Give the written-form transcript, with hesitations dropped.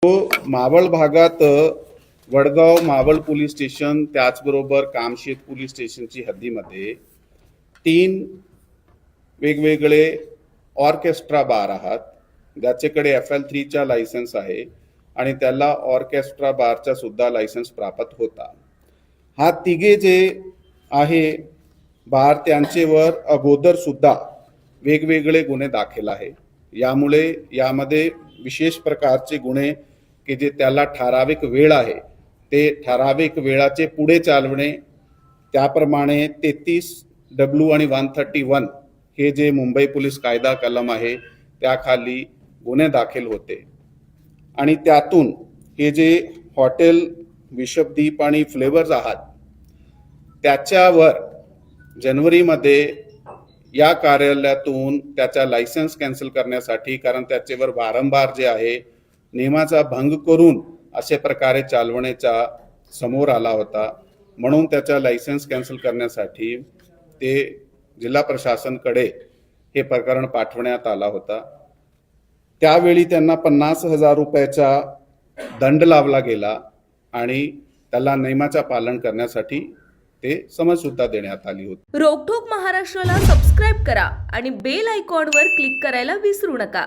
मावळ भागात Vadgaon Maval police station त्याचबरोबर Kamshet police स्टेशनची हद्दीमध्ये 3 वेगवेगळे ऑर्केस्ट्रा बार आहात, ज्याच्याकडे FL3चा लायसन्स आहे आणि त्याला ऑर्केस्ट्रा बारचा सुद्धा लायसन्स प्राप्त होता। हा तिघे जे आहे बार त्यांच्यावर अगोदर सुद्धा वेगवेगळे गुन्हे दाखल आहे। यामुळे यामध्ये विशेष प्रकारचे गुन्हे की जे त्याला ठराविक वेळ आहे ते ठराविक वेळाचे पुढे चालवणे, त्याप्रमाणे 33W आणि 131 हे जे मुंबई पोलीस कायदा कलम आहे त्याखाली गुन्हे दाखल होते। आणि त्यातून हे जे हॉटेल विषभदीप आणि फ्लेवर्स आहात त्याच्यावर जानेवारीमध्ये या कार्यालयातून त्याचा लायसन्स कॅन्सल करण्यासाठी, कारण त्याच्यावर वारंवार जे आहे नियमाचा भंग करून अशा प्रकारे चालवण्याचा समोर आला होता, म्हणून त्याचा लायसन्स कॅन्सल करण्यासाठी ते जिल्हा प्रशासनाकडे हे प्रकरण पाठवण्यात आला होता। त्यावेळी त्यांना 50,000 रुपयाचा दंड लावला गेला आणि त्याला नियमाचा पालन करण्यासाठी ते समज सुद्धा देण्यात आली होती। रोकठोक महाराष्ट्राला सबस्क्राइब करा आणि बेल आयकॉनवर क्लिक करायला विसरू नका।